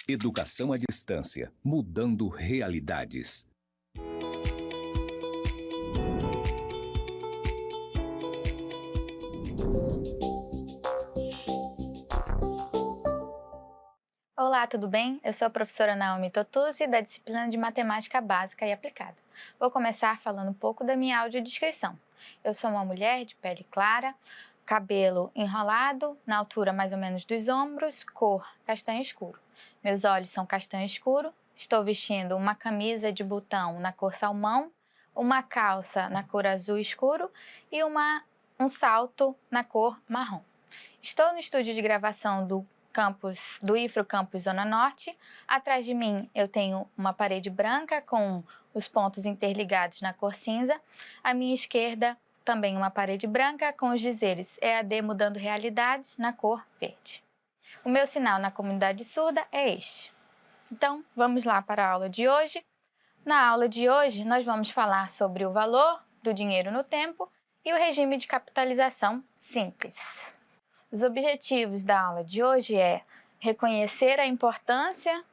Educação à distância, mudando realidades. Olá, tudo bem? Eu sou a professora Naomi Totuzzi, da disciplina de Matemática Básica e Aplicada. Vou começar falando um pouco da minha audiodescrição. Eu sou uma mulher de pele clara, cabelo enrolado, na altura mais ou menos dos ombros, cor castanho escuro. Meus olhos são castanho escuro, estou vestindo uma camisa de botão na cor salmão, uma calça na cor azul escuro e um salto na cor marrom. Estou no estúdio de gravação do IFRO Campus Zona Norte. Atrás de mim eu tenho uma parede branca com os pontos interligados na cor cinza. À minha esquerda também uma parede branca com os dizeres EAD Mudando Realidades na cor verde. O meu sinal na comunidade surda é este. Então, vamos lá para a aula de hoje. Na aula de hoje, nós vamos falar sobre o valor do dinheiro no tempo e o regime de capitalização simples. Os objetivos da aula de hoje é reconhecer a importância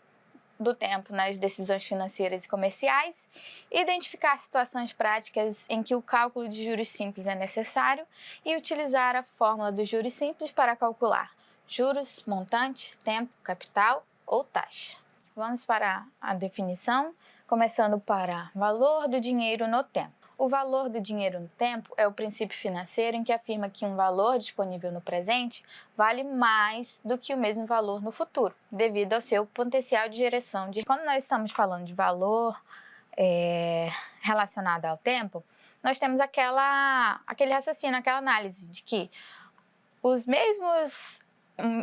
do tempo nas decisões financeiras e comerciais, identificar situações práticas em que o cálculo de juros simples é necessário e utilizar a fórmula dos juros simples para calcular juros, montante, tempo, capital ou taxa. Vamos para a definição, começando para valor do dinheiro no tempo. O valor do dinheiro no tempo é o princípio financeiro em que afirma que um valor disponível no presente vale mais do que o mesmo valor no futuro, devido ao seu potencial de geração. Quando nós estamos falando de valor relacionado ao tempo, nós temos aquele raciocínio, aquela análise de que o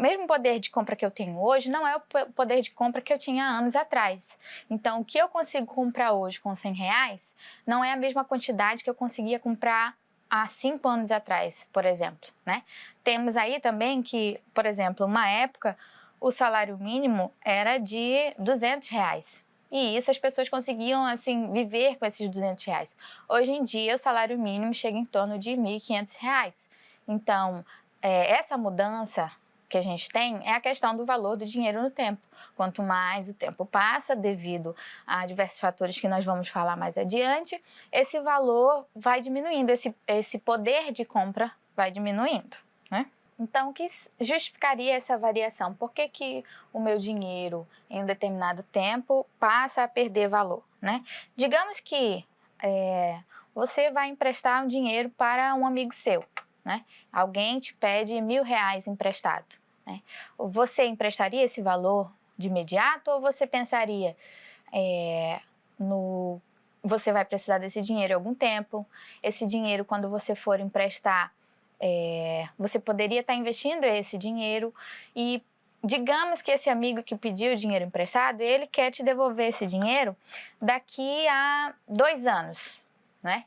mesmo poder de compra que eu tenho hoje não é o poder de compra que eu tinha anos atrás. Então, o que eu consigo comprar hoje com R$100 não é a mesma quantidade que eu conseguia comprar há 5 anos atrás, por exemplo, né? Temos aí também que, por exemplo, uma época, o salário mínimo era de R$200. E isso as pessoas conseguiam, assim, viver com esses R$200. Hoje em dia, o salário mínimo chega em torno de R$1.500. Então, essa mudança que a gente tem é a questão do valor do dinheiro no tempo. Quanto mais o tempo passa, devido a diversos fatores que nós vamos falar mais adiante, esse valor vai diminuindo, esse poder de compra vai diminuindo, né? Então, o que justificaria essa variação? Por que o meu dinheiro em um determinado tempo passa a perder valor, né? Digamos que você vai emprestar um dinheiro para um amigo seu, né? Alguém te pede R$1.000 emprestado, né? Você emprestaria esse valor de imediato ou você pensaria você vai precisar desse dinheiro em algum tempo? Esse dinheiro, quando você for emprestar, você poderia estar investindo esse dinheiro e digamos que esse amigo que pediu o dinheiro emprestado, ele quer te devolver esse dinheiro daqui a 2 anos, né?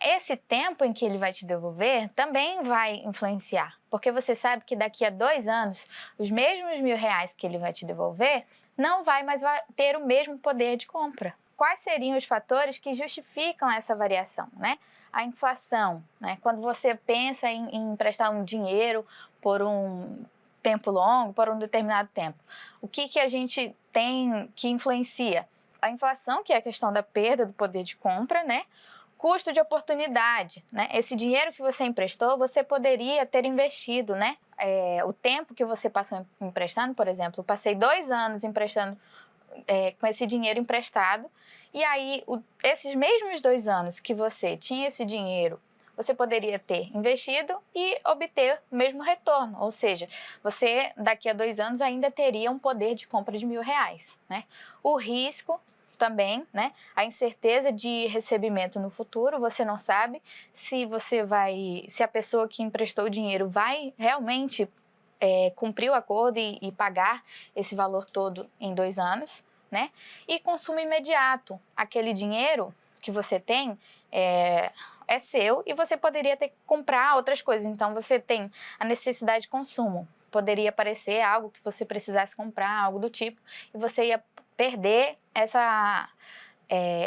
Esse tempo em que ele vai te devolver também vai influenciar, porque você sabe que daqui a 2 anos, os mesmos R$1.000 que ele vai te devolver não vai mais ter o mesmo poder de compra. Quais seriam os fatores que justificam essa variação, né? A inflação, né? Quando você pensa em emprestar um dinheiro por um tempo longo, por um determinado tempo, o que a gente tem que influencia? A inflação, que é a questão da perda do poder de compra, né? Custo de oportunidade, né? Esse dinheiro que você emprestou, você poderia ter investido, né? O tempo que você passou emprestando, por exemplo, eu passei 2 anos emprestando com esse dinheiro emprestado, e aí esses mesmos 2 anos que você tinha esse dinheiro, você poderia ter investido e obter o mesmo retorno, ou seja, você daqui a 2 anos ainda teria um poder de compra de R$1.000, né? O risco também, né? A incerteza de recebimento no futuro, você não sabe se a pessoa que emprestou o dinheiro vai realmente cumprir o acordo e pagar esse valor todo em 2 anos, né? E consumo imediato, aquele dinheiro que você tem é seu e você poderia ter que comprar outras coisas, então você tem a necessidade de consumo. Poderia aparecer algo que você precisasse comprar, algo do tipo, e você ia perder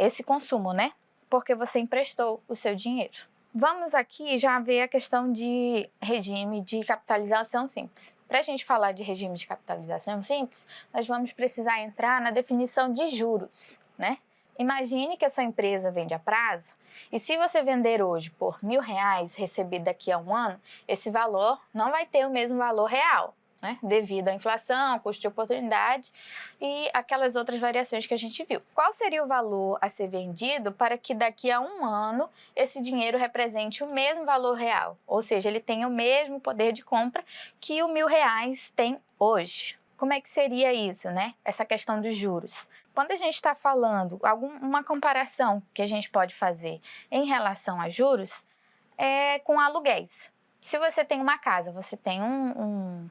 esse consumo, né? Porque você emprestou o seu dinheiro. Vamos aqui já ver a questão de regime de capitalização simples. Para a gente falar de regime de capitalização simples, nós vamos precisar entrar na definição de juros, né? Imagine que a sua empresa vende a prazo e se você vender hoje por R$ 1.000, receber daqui a um ano, esse valor não vai ter o mesmo valor real, né? Devido à inflação, custo de oportunidade e aquelas outras variações que a gente viu. Qual seria o valor a ser vendido para que daqui a um ano esse dinheiro represente o mesmo valor real? Ou seja, ele tenha o mesmo poder de compra que o R$ 1.000 tem hoje. Como é que seria isso, né? Essa questão dos juros. Quando a gente está falando, uma comparação que a gente pode fazer em relação a juros é com aluguéis. Se você tem uma casa, você tem um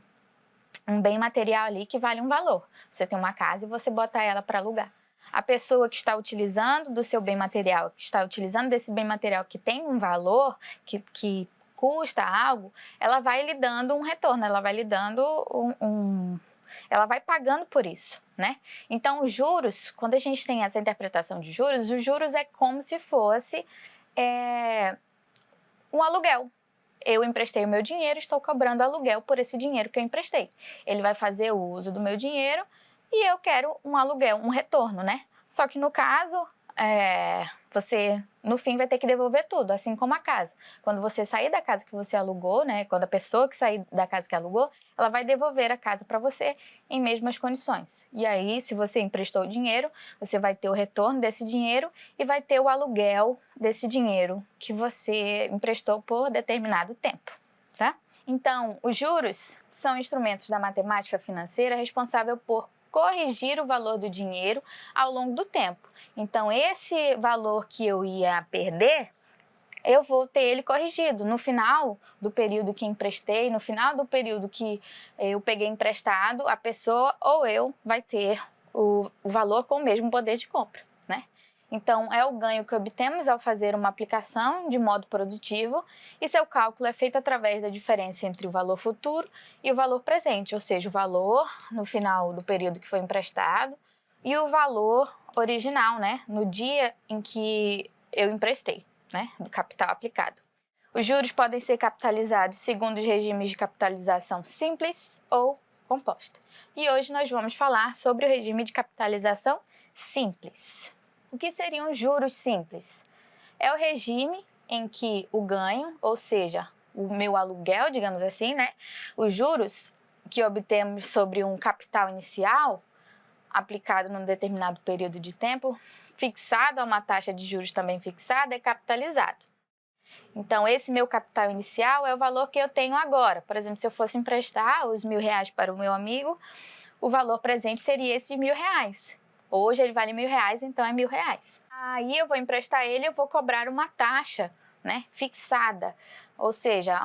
bem material ali que vale um valor. Você tem uma casa e você bota ela para alugar. A pessoa que está utilizando do seu bem material, que está utilizando desse bem material que tem um valor, que custa algo, ela vai lhe dando um retorno, ela vai lhe dando ela vai pagando por isso, né? Então, os juros, quando a gente tem essa interpretação de juros, os juros é como se fosse um aluguel. Eu emprestei o meu dinheiro, estou cobrando aluguel por esse dinheiro que eu emprestei. Ele vai fazer o uso do meu dinheiro e eu quero um aluguel, um retorno, né? Só que no caso, você no fim vai ter que devolver tudo, assim como a casa. Quando você sair da casa que você alugou, né? Quando a pessoa que sair da casa que alugou, ela vai devolver a casa para você em mesmas condições. E aí, se você emprestou o dinheiro, você vai ter o retorno desse dinheiro e vai ter o aluguel desse dinheiro que você emprestou por determinado tempo, tá? Então, os juros são instrumentos da matemática financeira responsável por corrigir o valor do dinheiro ao longo do tempo. Então, esse valor que eu ia perder, eu vou ter ele corrigido. No final do período que emprestei, no final do período que eu peguei emprestado, a pessoa ou eu vai ter o valor com o mesmo poder de compra, né? Então, é o ganho que obtemos ao fazer uma aplicação de modo produtivo e seu cálculo é feito através da diferença entre o valor futuro e o valor presente, ou seja, o valor no final do período que foi emprestado e o valor original, né, no dia em que eu emprestei, né, do capital aplicado. Os juros podem ser capitalizados segundo os regimes de capitalização simples ou composta. E hoje nós vamos falar sobre o regime de capitalização simples. O que seriam juros simples? É o regime em que o ganho, ou seja, o meu aluguel, digamos assim, né? Os juros que obtemos sobre um capital inicial, aplicado num determinado período de tempo, fixado a uma taxa de juros também fixada, é capitalizado. Então, esse meu capital inicial é o valor que eu tenho agora. Por exemplo, se eu fosse emprestar os R$ 1.000 para o meu amigo, o valor presente seria esse de R$ 1.000. Hoje ele vale R$ 1.000, então é R$ 1.000. Aí eu vou emprestar ele, eu vou cobrar uma taxa, né, fixada. Ou seja,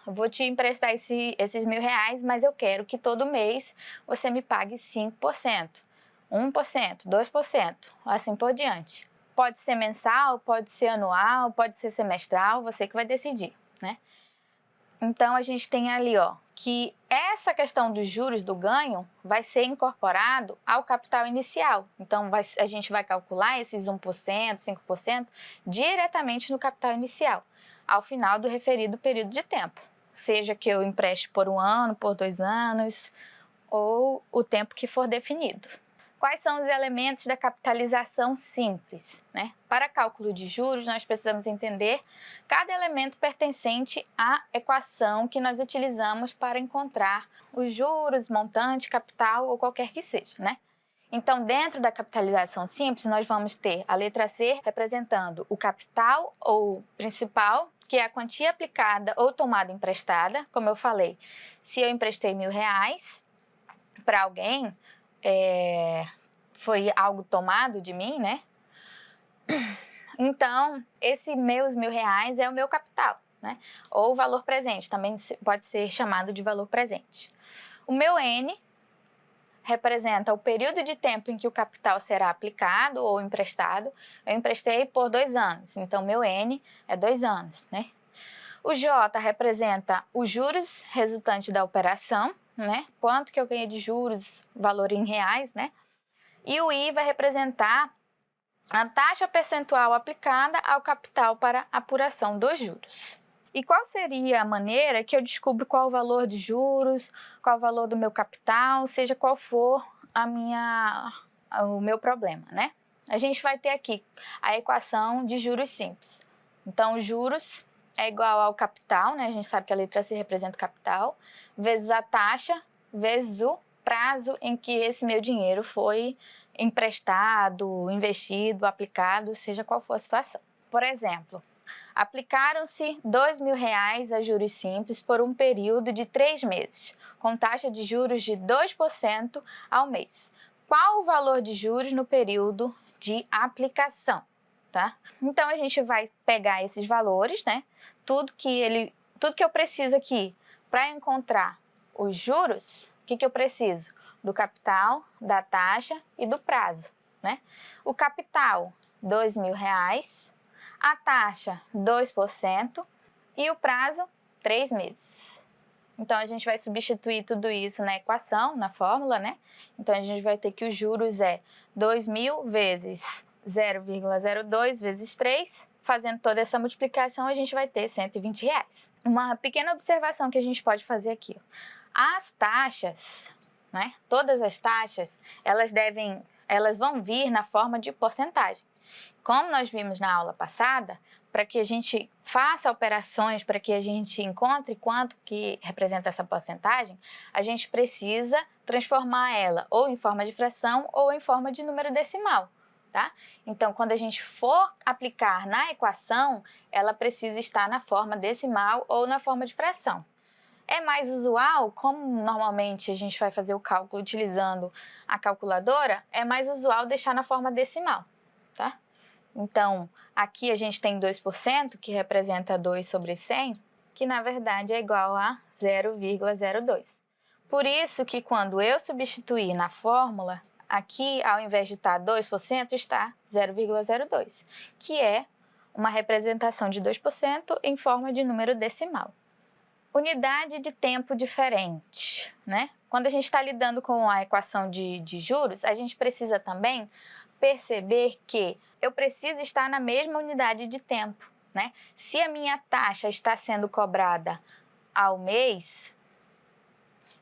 eu vou te emprestar esses R$ 1.000, mas eu quero que todo mês você me pague 5%, 1%, 2%, assim por diante. Pode ser mensal, pode ser anual, pode ser semestral, você que vai decidir, né? Então, a gente tem ali, que essa questão dos juros do ganho vai ser incorporado ao capital inicial. Então, a gente vai calcular esses 1%, 5% diretamente no capital inicial, ao final do referido período de tempo. Seja que eu empreste por 1 ano, por 2 anos, ou o tempo que for definido. Quais são os elementos da capitalização simples, né? Para cálculo de juros, nós precisamos entender cada elemento pertencente à equação que nós utilizamos para encontrar os juros, montante, capital ou qualquer que seja, né? Então, dentro da capitalização simples, nós vamos ter a letra C representando o capital ou principal, que é a quantia aplicada ou tomada emprestada. Como eu falei, se eu emprestei R$ 1.000 para alguém, foi algo tomado de mim, né? Então, esse meus R$ 1.000 é o meu capital, né? Ou o valor presente, também pode ser chamado de valor presente. O meu N representa o período de tempo em que o capital será aplicado ou emprestado. Eu emprestei por 2 anos, então meu N é 2 anos, né? O J representa os juros resultantes da operação, né? Quanto que eu ganhei de juros, valor em reais, né? E o I vai representar a taxa percentual aplicada ao capital para apuração dos juros. E qual seria a maneira que eu descubro qual o valor de juros, qual o valor do meu capital, seja qual for o meu problema, né? A gente vai ter aqui a equação de juros simples. Então, juros é igual ao capital, né? A gente sabe que a letra C representa o capital, vezes a taxa, vezes o prazo em que esse meu dinheiro foi emprestado, investido, aplicado, seja qual for a situação. Por exemplo, aplicaram-se R$2.000 a juros simples por um período de 3 meses, com taxa de juros de 2% ao mês. Qual o valor de juros no período de aplicação? Tá? Então, a gente vai pegar esses valores, né? Tudo que eu preciso aqui para encontrar os juros, o que eu preciso? Do capital, da taxa e do prazo, né? O capital, R$2.000, a taxa, 2% e o prazo, 3 meses. Então, a gente vai substituir tudo isso na equação, na fórmula, né? Então, a gente vai ter que os juros é 2.000 vezes 0,02 vezes 3. Fazendo toda essa multiplicação, a gente vai ter R$120. Uma pequena observação que a gente pode fazer aqui. As taxas, né? Todas as taxas, elas vão vir na forma de porcentagem. Como nós vimos na aula passada, para que a gente faça operações, para que a gente encontre quanto que representa essa porcentagem, a gente precisa transformar ela ou em forma de fração ou em forma de número decimal, tá? Então, quando a gente for aplicar na equação, ela precisa estar na forma decimal ou na forma de fração. É mais usual, como normalmente a gente vai fazer o cálculo utilizando a calculadora, é mais usual deixar na forma decimal, tá? Então, aqui a gente tem 2%, que representa 2 sobre 100, que na verdade é igual a 0,02. Por isso que quando eu substituir na fórmula, aqui ao invés de estar 2%, está 0,02, que é uma representação de 2% em forma de número decimal. Unidade de tempo diferente, né? Quando a gente está lidando com a equação de juros, a gente precisa também perceber que eu preciso estar na mesma unidade de tempo, né? Se a minha taxa está sendo cobrada ao mês,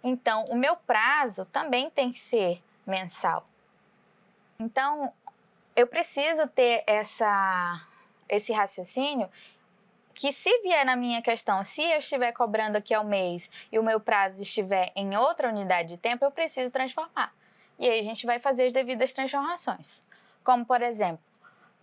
então o meu prazo também tem que ser mensal. Então, eu preciso ter esse raciocínio que se vier na minha questão, se eu estiver cobrando aqui ao mês e o meu prazo estiver em outra unidade de tempo, eu preciso transformar. E aí a gente vai fazer as devidas transformações. Como, por exemplo,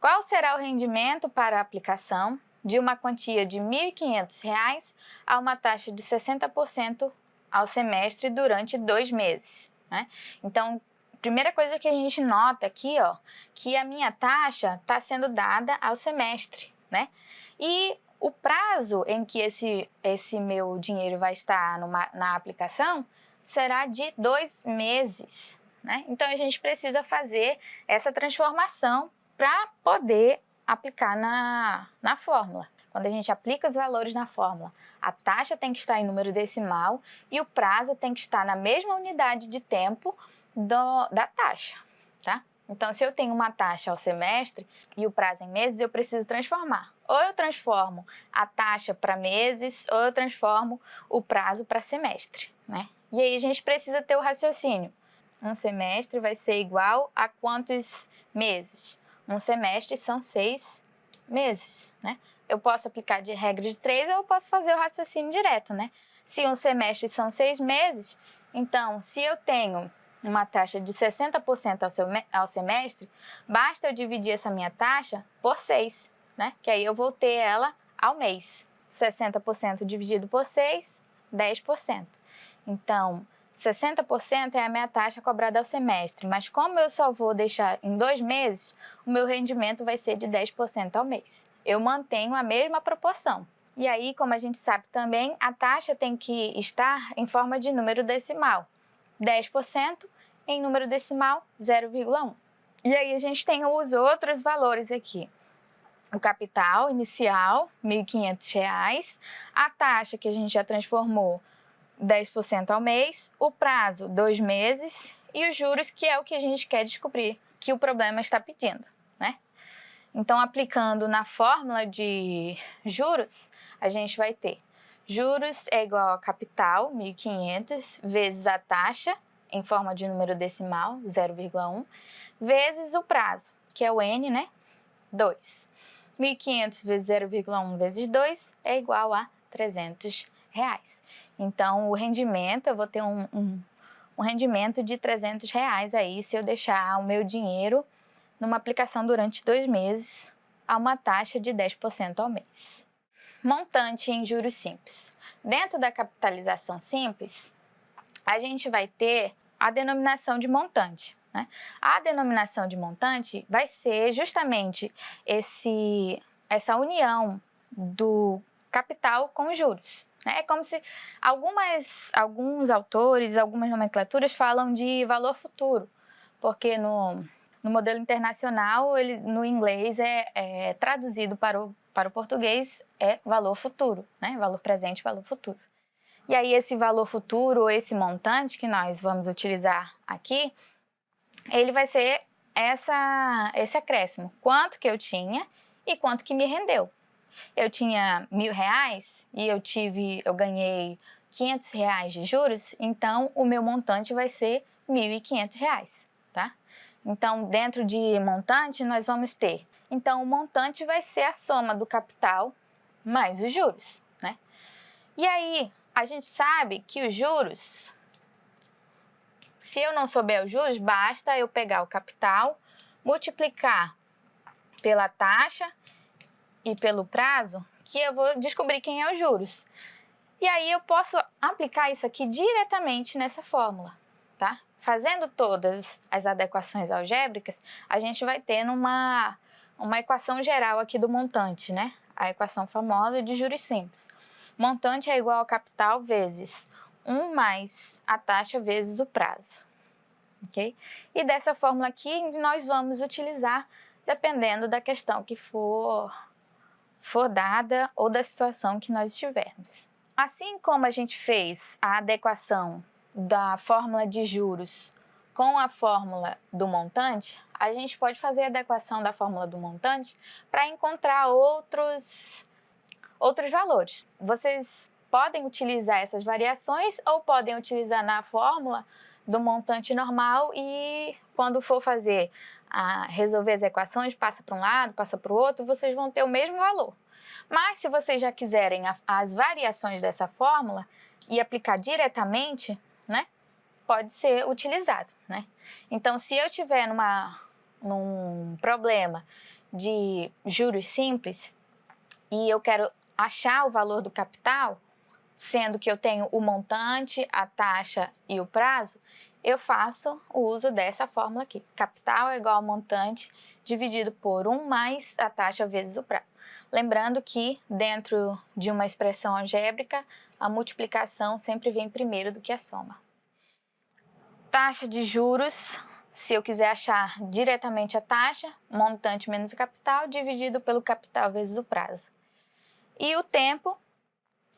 qual será o rendimento para a aplicação de uma quantia de R$ 1.500 a uma taxa de 60% ao semestre durante 2 meses, né? Então, primeira coisa que a gente nota aqui, ó, que a minha taxa está sendo dada ao semestre, né? E o prazo em que esse meu dinheiro vai estar na aplicação será de 2 meses, né? Então, a gente precisa fazer essa transformação para poder aplicar na fórmula. Quando a gente aplica os valores na fórmula, a taxa tem que estar em número decimal e o prazo tem que estar na mesma unidade de tempo da taxa, tá? Então, se eu tenho uma taxa ao semestre e o prazo em meses, eu preciso transformar. Ou eu transformo a taxa para meses, ou eu transformo o prazo para semestre, né? E aí a gente precisa ter o raciocínio. Um semestre vai ser igual a quantos meses? Um semestre são 6 meses, né? Eu posso aplicar de regra de 3 ou eu posso fazer o raciocínio direto, né? Se um semestre são 6 meses, então, se eu tenho uma taxa de 60% ao semestre, basta eu dividir essa minha taxa por 6, né? Que aí eu vou ter ela ao mês. 60% dividido por 6, 10%. Então, 60% é a minha taxa cobrada ao semestre, mas como eu só vou deixar em 2 meses, o meu rendimento vai ser de 10% ao mês. Eu mantenho a mesma proporção. E aí, como a gente sabe também, a taxa tem que estar em forma de número decimal. 10% em número decimal 0,1. E aí a gente tem os outros valores aqui. O capital inicial, R$ 1.500, a taxa que a gente já transformou, 10% ao mês, o prazo, 2 meses, e os juros, que é o que a gente quer descobrir que o problema está pedindo, né? Então, aplicando na fórmula de juros, a gente vai ter juros é igual a capital, 1.500, vezes a taxa, em forma de número decimal, 0,1, vezes o prazo, que é o N, né? 2. 1.500 vezes 0,1 vezes 2 é igual a R$300. Então, o rendimento, eu vou ter um rendimento de R$300 aí, se eu deixar o meu dinheiro numa aplicação durante 2 meses, a uma taxa de 10% ao mês. Montante em juros simples. Dentro da capitalização simples, a gente vai ter a denominação de montante, né? A denominação de montante vai ser justamente essa união do capital com os juros. É como se alguns autores, algumas nomenclaturas falam de valor futuro, porque no modelo internacional, no inglês é traduzido para o português é valor futuro, né? Valor presente, valor futuro. E aí esse valor futuro, ou esse montante que nós vamos utilizar aqui, ele vai ser esse acréscimo. Quanto que eu tinha e quanto que me rendeu. Eu tinha R$1.000 e eu ganhei R$500 de juros, então o meu montante vai ser R$1.500, tá? Então, dentro de montante, nós vamos ter. Então, o montante vai ser a soma do capital mais os juros, né? E aí, a gente sabe que os juros, se eu não souber os juros, basta eu pegar o capital, multiplicar pela taxa e pelo prazo, que eu vou descobrir quem é os juros. E aí eu posso aplicar isso aqui diretamente nessa fórmula, tá? Fazendo todas as adequações algébricas, a gente vai ter uma equação geral aqui do montante, né? A equação famosa de juros simples. Montante é igual ao capital vezes 1 mais a taxa vezes o prazo, ok? E dessa fórmula aqui nós vamos utilizar dependendo da questão que for dada ou da situação que nós estivermos. Assim como a gente fez a adequação da fórmula de juros com a fórmula do montante, a gente pode fazer a adequação da fórmula do montante para encontrar outros valores. Vocês podem utilizar essas variações ou podem utilizar na fórmula do montante normal e quando for resolver as equações, passa para um lado, passa para o outro, vocês vão ter o mesmo valor. Mas se vocês já quiserem as variações dessa fórmula e aplicar diretamente, né, pode ser utilizado, né? Então, se eu tiver num problema de juros simples e eu quero achar o valor do capital, sendo que eu tenho o montante, a taxa e o prazo, eu faço o uso dessa fórmula aqui. Capital é igual ao montante dividido por 1 mais a taxa vezes o prazo. Lembrando que dentro de uma expressão algébrica, a multiplicação sempre vem primeiro do que a soma. Taxa de juros, se eu quiser achar diretamente a taxa, montante menos o capital, dividido pelo capital vezes o prazo. E o tempo,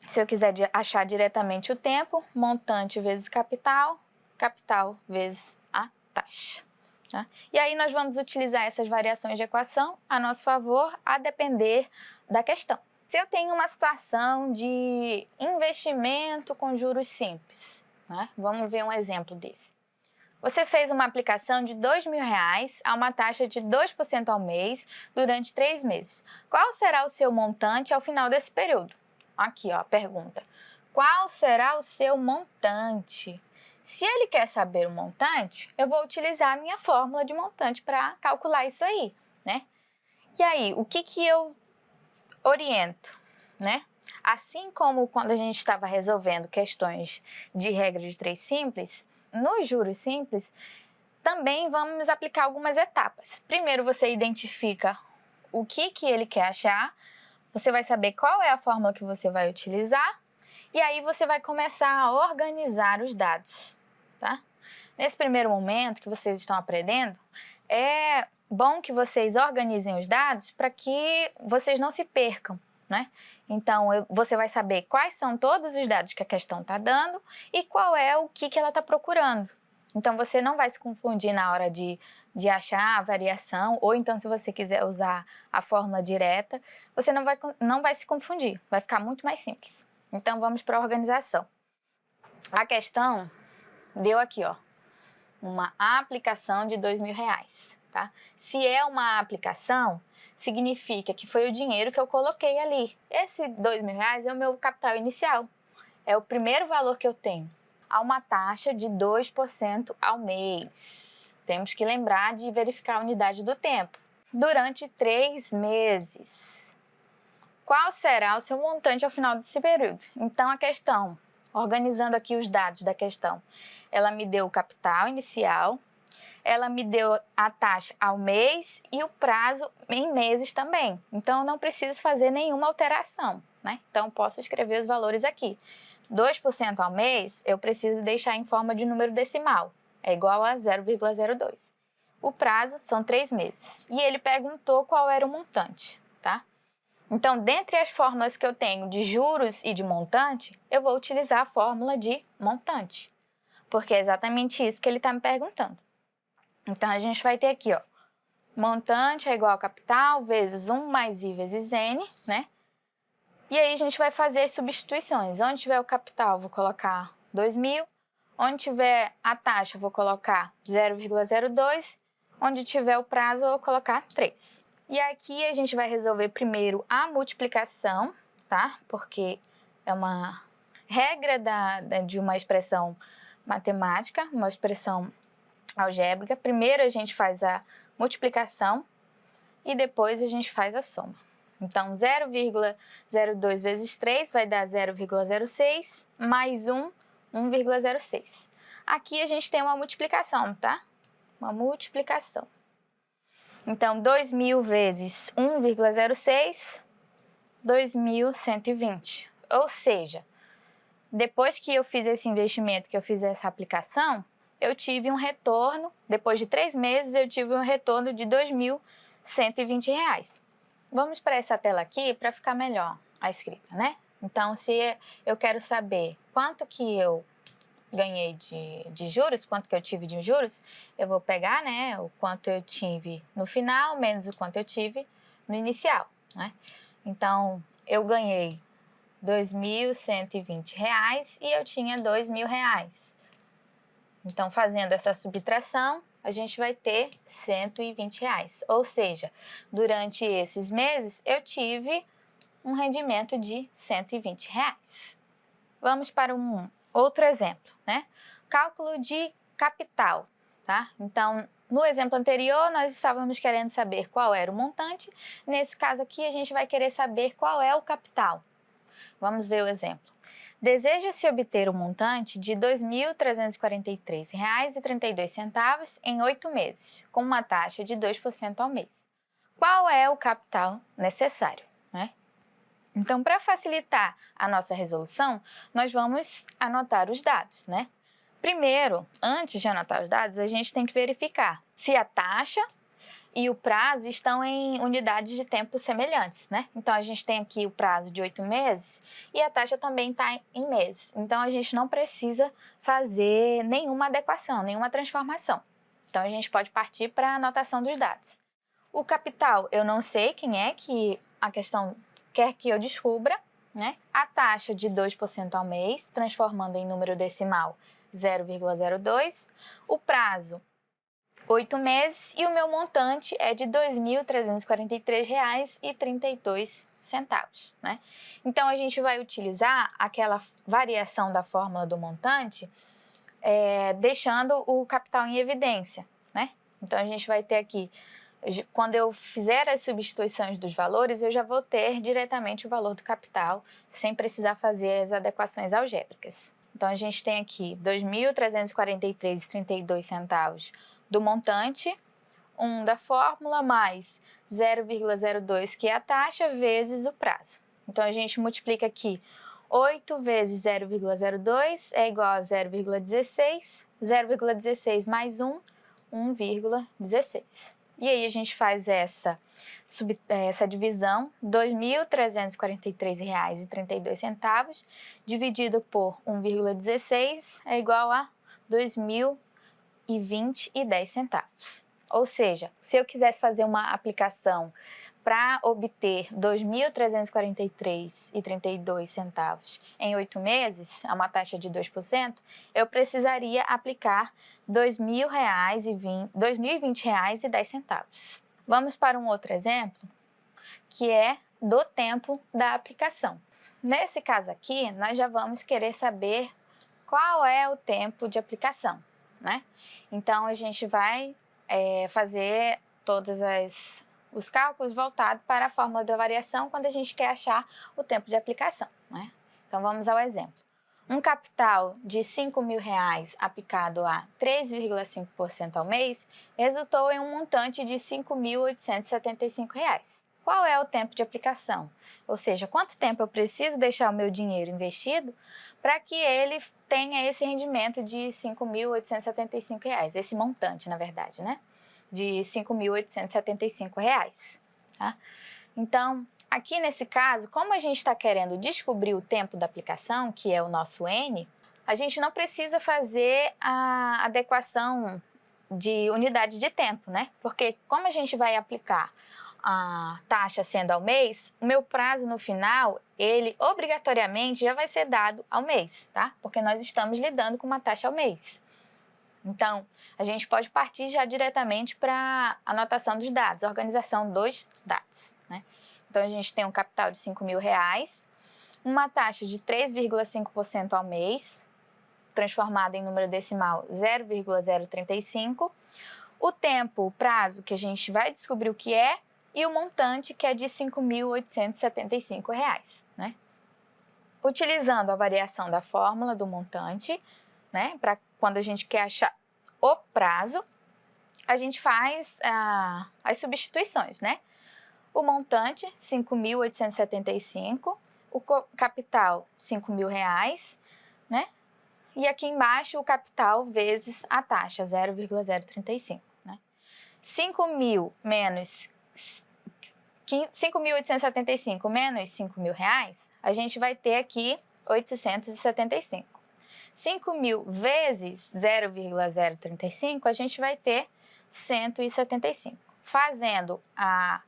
se eu quiser achar diretamente o tempo, montante vezes capital, capital vezes a taxa. Tá? E aí nós vamos utilizar essas variações de equação a nosso favor, a depender da questão. Se eu tenho uma situação de investimento com juros simples, né? Vamos ver um exemplo desse. Você fez uma aplicação de R$2.000 a uma taxa de 2% ao mês durante 3 meses. Qual será o seu montante ao final desse período? Aqui, ó, a pergunta. Qual será o seu montante? Se ele quer saber o montante, eu vou utilizar a minha fórmula de montante para calcular isso aí, né? E aí, o que eu oriento, né? Assim como quando a gente estava resolvendo questões de regra de 3 simples, nos juros simples, também vamos aplicar algumas etapas. Primeiro, você identifica o que ele quer achar, você vai saber qual é a fórmula que você vai utilizar, e aí você vai começar a organizar os dados, tá? Nesse primeiro momento que vocês estão aprendendo, é bom que vocês organizem os dados para que vocês não se percam, né? Então, você vai saber quais são todos os dados que a questão está dando e qual é o que ela está procurando, Então, você não vai se confundir na hora de achar a variação, ou então, se você quiser usar a fórmula direta, você não vai se confundir, vai ficar muito mais simples. Então, vamos para a organização. A questão deu aqui, ó, uma aplicação de R$2.000, tá? Se é uma aplicação, significa que foi o dinheiro que eu coloquei ali. Esse R$2.000 é o meu capital inicial, é o primeiro valor que eu tenho. Há uma taxa de 2% ao mês. Temos que lembrar de verificar a unidade do tempo. Durante 3 meses. Qual será o seu montante ao final desse período? Então, a questão, organizando aqui os dados da questão, ela me deu o capital inicial, ela me deu a taxa ao mês e o prazo em meses também. Então, eu não preciso fazer nenhuma alteração, né? Então, posso escrever os valores aqui. 2% ao mês, eu preciso deixar em forma de número decimal, é igual a 0,02. O prazo são 3 meses. E ele perguntou qual era o montante, tá? Então, dentre as fórmulas que eu tenho de juros e de montante, eu vou utilizar a fórmula de montante, porque é exatamente isso que ele está me perguntando. Então, a gente vai ter aqui, ó, montante é igual a capital vezes 1 mais I vezes N, né? E aí, a gente vai fazer as substituições. Onde tiver o capital, vou colocar 2.000. Onde tiver a taxa, vou colocar 0,02. Onde tiver o prazo, eu vou colocar 3. E aqui, a gente vai resolver primeiro a multiplicação, tá? Porque é uma regra de uma expressão matemática, uma expressão algébrica. Primeiro, a gente faz a multiplicação e depois a gente faz a soma. Então, 0,02 vezes 3 vai dar 0,06, mais 1, 1,06. Aqui a gente tem uma multiplicação, tá? Uma multiplicação. Então, 2.000 vezes 1,06, 2.120. Ou seja, depois que eu fiz esse investimento, que eu fiz essa aplicação, eu tive um retorno, depois de 3 meses, eu tive um retorno de R$2.120. Vamos para essa tela aqui para ficar melhor a escrita, né? Então, se eu quero saber quanto que eu ganhei de juros, quanto que eu tive de juros, eu vou pegar, né, o quanto eu tive no final, menos o quanto eu tive no inicial, né? Então, eu ganhei R$2.120 e eu tinha R$2.000. Então, fazendo essa subtração, a gente vai ter R$120. Ou seja, durante esses meses, eu tive um rendimento de R$120. Vamos para um outro exemplo, né? Cálculo de capital, tá? Então, no exemplo anterior, nós estávamos querendo saber qual era o montante. Nesse caso aqui, a gente vai querer saber qual é o capital. Vamos ver o exemplo. Deseja-se obter o montante de R$ 2.343,32 em 8 meses, com uma taxa de 2% ao mês. Qual é o capital necessário, né? Então, para facilitar a nossa resolução, nós vamos anotar os dados, né? Primeiro, antes de anotar os dados, a gente tem que verificar se a taxa e o prazo estão em unidades de tempo semelhantes, né? Então, a gente tem aqui o prazo de 8 meses e a taxa também está em meses. Então, a gente não precisa fazer nenhuma adequação, nenhuma transformação. Então, a gente pode partir para a anotação dos dados. O capital, eu não sei quem é que a questão quer que eu descubra, né? A taxa de 2% ao mês, transformando em número decimal 0,02. O prazo, 8 meses, e o meu montante é de R$ 2.343,32, né? Então, a gente vai utilizar aquela variação da fórmula do montante, deixando o capital em evidência, né? Então, a gente vai ter aqui, quando eu fizer as substituições dos valores, eu já vou ter diretamente o valor do capital, sem precisar fazer as adequações algébricas. Então, a gente tem aqui R$ 2.343,32 do montante, 1 da fórmula, mais 0,02, que é a taxa, vezes o prazo. Então, a gente multiplica aqui 8 vezes 0,02 é igual a 0,16, 0,16 mais 1, 1,16. E aí, a gente faz essa divisão, R$ 2.343,32, dividido por 1,16 é igual a R$ 2.020,10. Ou seja, se eu quisesse fazer uma aplicação para obter R$ 2.343,32 em 8 meses, a uma taxa de 2%, eu precisaria aplicar R$ 2.020,10. Vamos para um outro exemplo, que é do tempo da aplicação. Nesse caso aqui, nós já vamos querer saber qual é o tempo de aplicação, né? Então, a gente vai fazer todos os cálculos voltados para a fórmula da variação quando a gente quer achar o tempo de aplicação, né? Então, vamos ao exemplo. Um capital de R$ 5.000 aplicado a 3,5% ao mês resultou em um montante de R$ 5.875. Qual é o tempo de aplicação? Ou seja, quanto tempo eu preciso deixar o meu dinheiro investido para que ele tenha esse rendimento de R$ 5.875, esse montante, na verdade, né? De R$ 5.875, tá? Então, aqui nesse caso, como a gente está querendo descobrir o tempo da aplicação, que é o nosso N, a gente não precisa fazer a adequação de unidade de tempo, né? Porque como a gente vai aplicar a taxa sendo ao mês, o meu prazo no final, ele obrigatoriamente já vai ser dado ao mês, tá? Porque nós estamos lidando com uma taxa ao mês. Então, a gente pode partir já diretamente para a anotação dos dados, a organização dos dados, né? Então, a gente tem um capital de R$ 5.000, uma taxa de 3,5% ao mês, transformada em número decimal 0,035, o tempo, o prazo que a gente vai descobrir o que é, e o montante, que é de R$ 5.875, né? Utilizando a variação da fórmula do montante, né, para quando a gente quer achar o prazo, a gente faz as substituições, né? O montante, R$ 5.875, o capital, R$ 5.000, né? E aqui embaixo, o capital vezes a taxa, 0,035, né? 5.000 menos 5.875 menos R$ 5.000, a gente vai ter aqui 875. 5.000 vezes 0,035, a gente vai ter 175. Fazendo a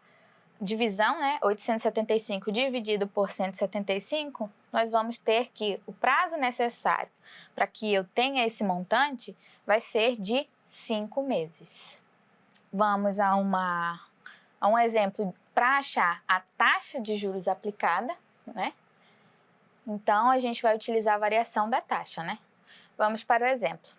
divisão, né, 875 dividido por 175, nós vamos ter que o prazo necessário para que eu tenha esse montante vai ser de 5 meses. Vamos a um exemplo para achar a taxa de juros aplicada, né? Então, a gente vai utilizar a variação da taxa, né? Vamos para o exemplo.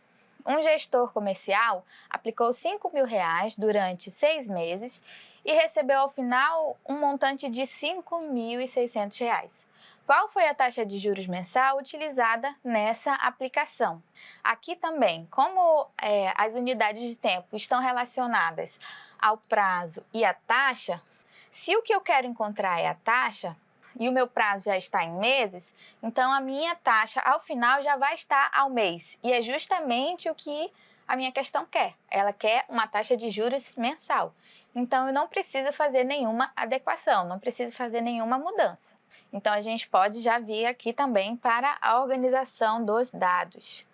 Um gestor comercial aplicou R$ 5.000 durante 6 meses e recebeu ao final um montante de R$ 5.600. Qual foi a taxa de juros mensal utilizada nessa aplicação? Aqui também, como as unidades de tempo estão relacionadas ao prazo e à taxa, se o que eu quero encontrar é a taxa e o meu prazo já está em meses, então a minha taxa ao final já vai estar ao mês. E é justamente o que a minha questão quer. Ela quer uma taxa de juros mensal. Então eu não preciso fazer nenhuma adequação, não preciso fazer nenhuma mudança. Então a gente pode já vir aqui também para a organização dos dados.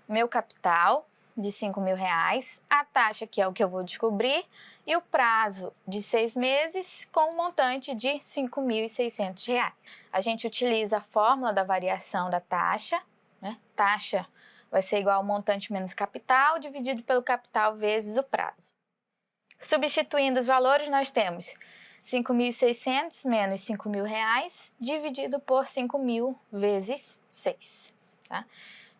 Meu capital de R$ 5.000, a taxa que é o que eu vou descobrir e o prazo de 6 meses com um montante de R$ 5.600. A gente utiliza a fórmula da variação da taxa, né? Taxa vai ser igual ao montante menos capital dividido pelo capital vezes o prazo. Substituindo os valores, nós temos 5.600 menos R$ 5.000 dividido por 5.000 vezes 6, tá?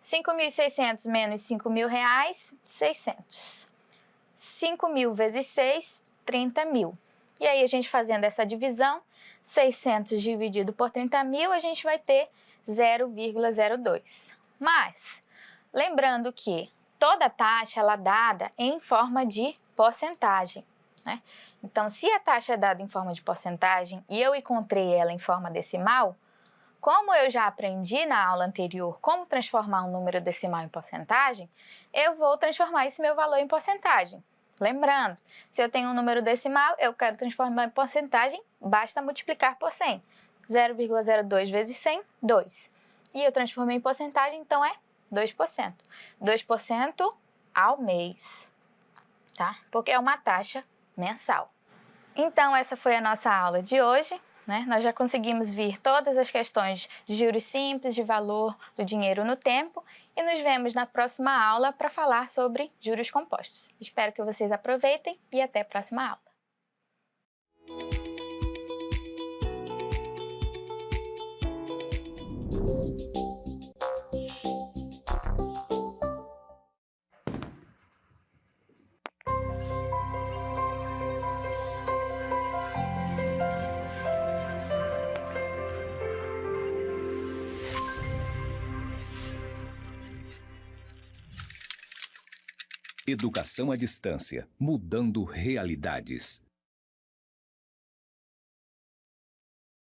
5.600 menos R$ 5.000, 600. 5.000 vezes 6, 30.000. E aí, a gente fazendo essa divisão, 600 dividido por 30.000, a gente vai ter 0,02. Mas, lembrando que toda taxa ela é dada em forma de porcentagem, né? Então, se a taxa é dada em forma de porcentagem e eu encontrei ela em forma decimal, como eu já aprendi na aula anterior como transformar um número decimal em porcentagem, eu vou transformar esse meu valor em porcentagem. Lembrando, se eu tenho um número decimal, eu quero transformar em porcentagem, basta multiplicar por 100. 0,02 vezes 100, 2. E eu transformei em porcentagem, então é 2%. 2% ao mês, tá? Porque é uma taxa mensal. Então, essa foi a nossa aula de hoje, né? Nós já conseguimos ver todas as questões de juros simples, de valor do dinheiro no tempo e nos vemos na próxima aula para falar sobre juros compostos. Espero que vocês aproveitem e até a próxima aula. Educação à distância, mudando realidades.